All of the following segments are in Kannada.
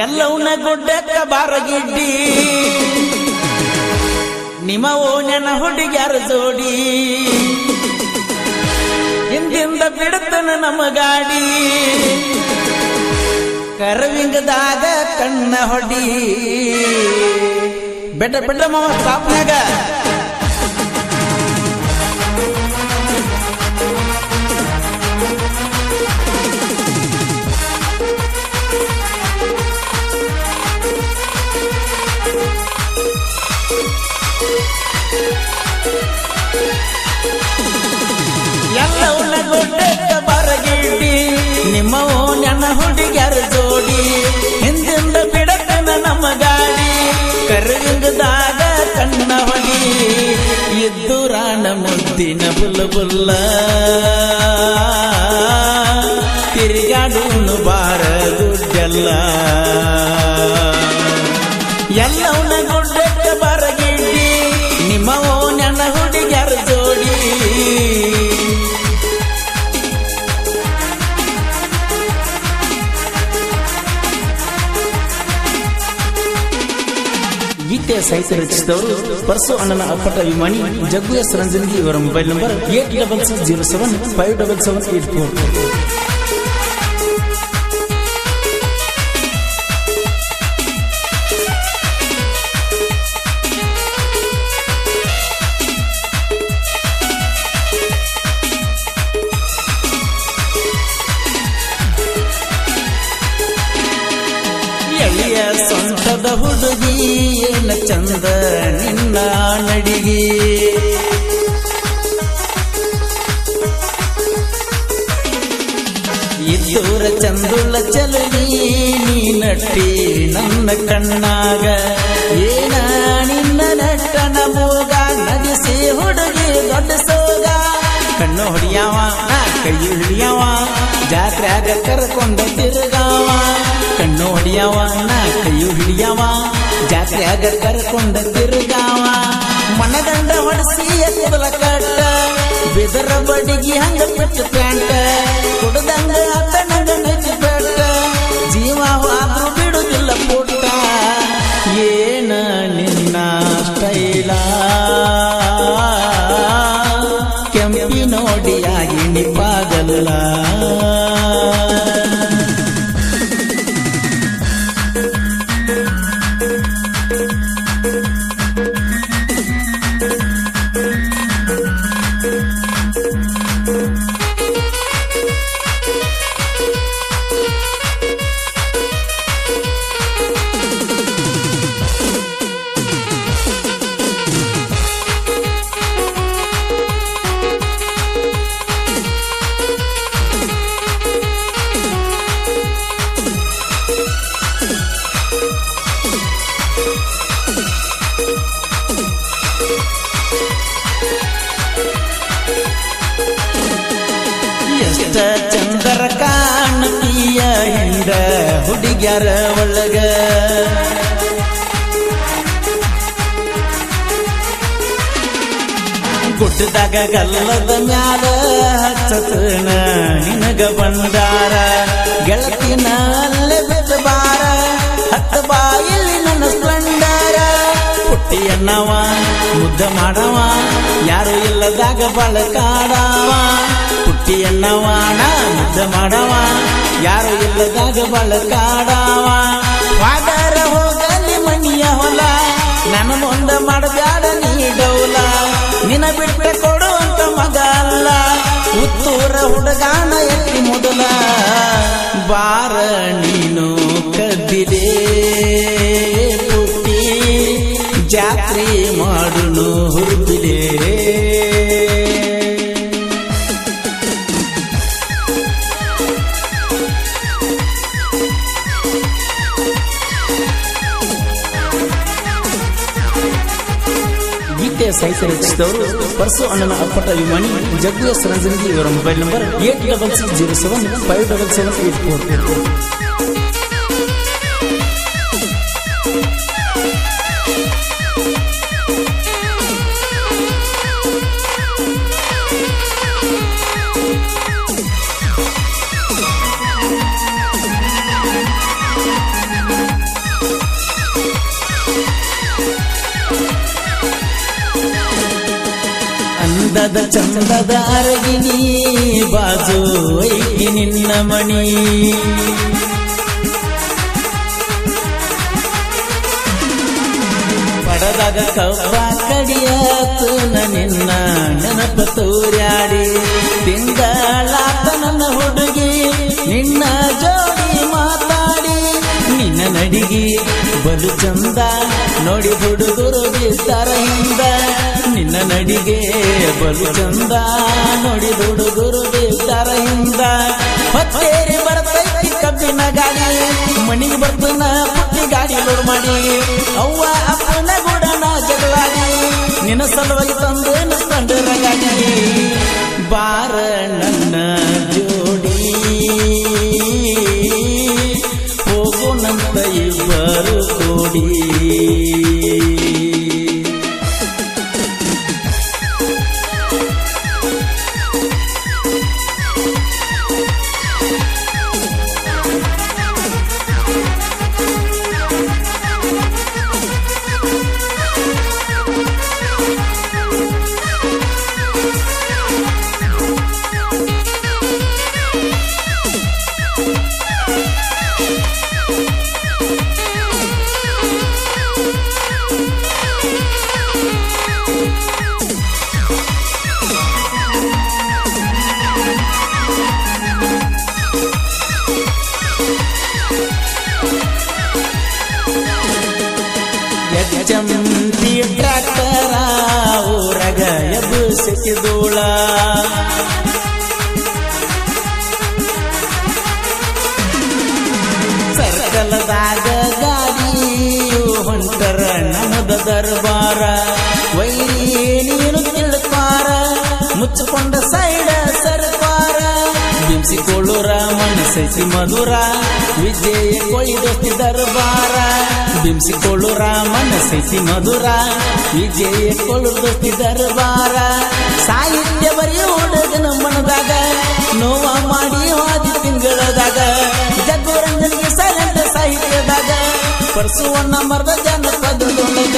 ಎಲ್ಲವನ್ನ ಗುಡ್ಡಕ್ಕ ಬಾರಗಿಡ್ಡಿ ನಿಮ್ಮ ಓಣ್ಯನ ಹುಡುಗ್ಯಾರ ಜೋಡಿ ಹಿಂದಿಂದ ಬಿಡುತ್ತನ ನಮ್ಮ ಗಾಡಿ ಕರವಿಂಗದಾಗ ಕಣ್ಣ ಹೊಡಿ ಬೆಟ್ಟ ಬೆಟ್ಟ ಮಾವ ಸ್ಟಾಪ್ನಾಗ ಎಲ್ಲವನ್ನ ಗುಡ್ಡಕ್ಕ ಬಾರಗಿಡ್ಡಿ ನಿಮ್ಮ ಓಣ್ಯನ ಹುಡುಗ್ಯಾರ ಜೋಡಿ ಹಿಂದಿಂದ ಬಿಡತನ ನಮ್ಮ ಗಾಡಿ ಕರವಿಂಗದಾಗ ಕಣ್ಣ ಹೊಡಿ ಇದ್ದು ರಾಣ ಮುದ್ದಿನ ಬುಲ್ಲ ತಿರುಗಾಡೂನು ಬಾರ ದುಡ್ಡೆಲ್ಲ ಎಲ್ಲವನ್ನ ಗುಡ್ಡಕ್ಕ ಬಾರಗಿಡ್ಡಿ ನಿಮ್ಮ ಓಣ್ಯನ ಹುಡುಗ್ಯಾರ ಜೋಡಿ ಗೀತೆ ಸಾಹಿತ್ಯ ರಚಿಸಿದವರು ಪರ್ಸು ಅಣ್ಣನ ಅಪ್ಪಟ ಅಭಿಮಾನಿ ಜಗ್ಗು ಎಸ್ ರಂಜನ್ಗಿ ಇವರ ಮೊಬೈಲ್ ನಂಬರ್ 8607577784. ಎಳೆಯ ಸೊಂಟದ ಹುಡುಗಿ ಏನ ಚಂದ ನಿನ್ನ ನಡಿಗೆ ಇದ್ದೂರ ಚಂದುಳ ಚಲುವಿ ನೀ ನಟ್ಟಿ ನನ್ನ ಕಣ್ಣಾಗ ಏನ ನಿನ್ನ ನಟ್ಟನ ಮೂಗ ನಗಿಸಿ ಹುಡುಗಿ ದೊಡ್ಡ ಸೋಗ ಕಣ್ಣು ಹೊಡಿಯಾವ ಕೈ ಹಿಡಿಯವ ಜಾತ್ರೆಯಾಗ ಕರ್ಕೊಂಡ ತಿರುಗಾವ ಕಣ್ಣು ಹೊಡಿಯವ ಕೈಯು ಹಿಡಿಯವ ಜಾತ್ರೆಯಾಗ ಕರ್ಕೊಂಡ ತಿರುಗಾವ ಮನಗಂಡ ಹೊಡಿಸಿ ಎತ್ತಲ ಕಟ್ಟ ಬೆದರ ಬಡಿಗಿ ಹಂಗ ಬಿಟ್ಟು ಪ್ಯಾಂಟ ಕುಡ್ದಂಗ ಅತ್ತನಂಗ ನೆಚ್ಚಿ ಬೆಟ್ಟ ಜೀವ ಆದ್ರೂ ಬಿಡುದಿಲ್ಲ ಪುಟ್ಟ ಏನ ನಿನ್ನ ಸ್ಟೈಲ ಕೆಂಪಿ ನೋಡಿಯಾಗಿ ನಿಪಾಗಲ್ಲ ಎಷ್ಟ ಚಂದರ ಕಾಣತಿಯ ಹಿಂಡ ಹುಡುಗ್ಯಾರ ಒಳಗ ಗುಡ್ಡದಾಗ ಗಲ್ಲದ ಮ್ಯಾಲ ಹಚ್ಚತನ ನಿನಗ ಬಂದಾರ ಗೆಳತಿನ ಅಲ್ಲೇ ಬಿಟ್ಟು ಬಾರ ಹತ್ತ ಬಾಯಲ್ಲಿ ನನ್ನ ಸ್ಪ್ಲೆಂಡರ ಪುಟ್ಟಿಯನ್ನವ ಮುದ್ದ ಮಾಡವ ಯಾರು ಇಲ್ಲದಾಗ ಬಳಕಾಡವ ಪುಟ್ಟಿಯನ್ನವಾಣ ಮುದ್ದ ಮಾಡವ ಯಾರು ಇಲ್ಲದಾಗ ಬಳಕಾಡವ ವಾದರ ಹೋಗಲಿ ಮನಿಯ ಹೊಲ ನನ್ನ ಮುಂದ ಮಾಡಬ್ಯಾಡ ನೀ ಡೌಲ ನಿನ ಬಿಟ್ಟ ಕೊಡುವಂತ ಮಗ ಅಲ್ಲ ಉತ್ತೂರ ಹುಡುಗಾನ ಎತ್ತಿ ಮೊದಲ ಬಾರ ನೀನು ಕದ್ದಿದೆ ಪುಟ್ಟಿ ಜಾತ್ರೆ ಮಾಡುನು ಹುರುಪಿದೆ ಗೀತೆ ಸಾಹಿತ್ಯ ರಚಿಸಿದವರು ಪರ್ಸು ಅಣ್ಣನ ಅಪ್ಪಟ ಅಭಿಮಾನಿ ಜಗ್ಗು ಎಸ್ ರಂಜನ್ಗಿ ಇವರ ಮೊಬೈಲ್ ನಂಬರ್ 8607577784. ಚಿನ್ನದ ಚಂದದ ಅರಗಿನಿ ಬಾಜು ಐತಿ ನಿನ್ನ ಮಣಿ ಪಡದಾಗ ಕಬ್ಬ ಕಡಿಯಾತು ನಿನ್ನ ನೆನಪ ತೋರ್ಯಾಡಿ ತಿಂಗಳಾತ ನನ್ನ ಹುಡುಗಿ ನಿನ್ನ ಜೋಡಿ ಮಾತಾಡಿ ನಿನ್ನ ನಡಿಗೆ ಬಲು ಚಂದ ನೋಡಿ ಹುಡುಗರು ಬಿದ್ದಾರ ಹಿಂದ ನಿನ್ನ ನಡಿಗೆ ಬಲು ಚಂದ ನೋಡಿ ಹುಡುಗರು ಬಿದ್ದಾರ ಹಿಂದ ಹೊತ್ತೇರಿ ಬರ್ತೈತಿ ಕಬ್ಬಿನ ಗಾಡಿ ಮನಿಗೆ ಬರ್ತನ ಪುಟ್ಟಿ ಗಾಡಿ ಲೋಡ್ ಮಾಡಿ ಅವ್ವ ಅಪ್ಪನ ಗುಡನ ಜಗಳಾಡಿ ನಿನ್ನ ಸಲುವಾಗಿ ತಂದೇನ ಸ್ಪಂಡರ ಗಾಡಿ ಬಾರ ನನ್ನ ಜೋಡಿ ಹೋಗೋಣಂತ ಇಬ್ಬರು ಕೂಡಿ ಚಂದಿ ಟ್ರ್ಯಾಕ್ಟರ ಊರಗ ಎಬ್ಬಿಸಿದೋಳ ಸರ್ಕಲದಾಗ ಗಾಡಿಯು ಹೊಂಟರ ನಮದ ದರ್ಬಾರ ವೈರಿ ನೀನು ತಿಳ್ಪಾರ ಮುಚ್ಚಿಕೊಂಡ ಸೈಡ ಸರ್ಕಾರ ಬಿಂಸಿಕೊಳ್ಳುರ ಮನಸ್ಸೈತಿ ಮಧುರ ವಿಜಯ ಕೊಯ್ದೋಸ್ತಿ ದರ್ಬಾರ ಬಿಂಸಿಕೊಳ್ಳುರ ಮನಸ್ಸೈತಿ ಮಧುರ ವಿಜಯ ಕೊಯ್ದೋಸ್ತಿ ದರ್ಬಾರ ಸಾಹಿತ್ಯ ಬರೀ ಹುಡುಗನ ಮನದಾಗ ನೋವ ಮಾಡಿ ಹಾದಿ ತಿಂಗಳದಾಗ ಜಗ್ಗುರಂಜನಿಗೆ ಸೈಲೆಂಟ್ ಸಾಹಿತ್ಯದಾಗ ಪರ್ಸುವನ್ನ ಮರದ ಜನಪದದೊಳಗ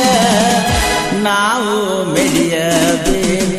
ನಾವು ಮೆಡಿಯಬೇಕು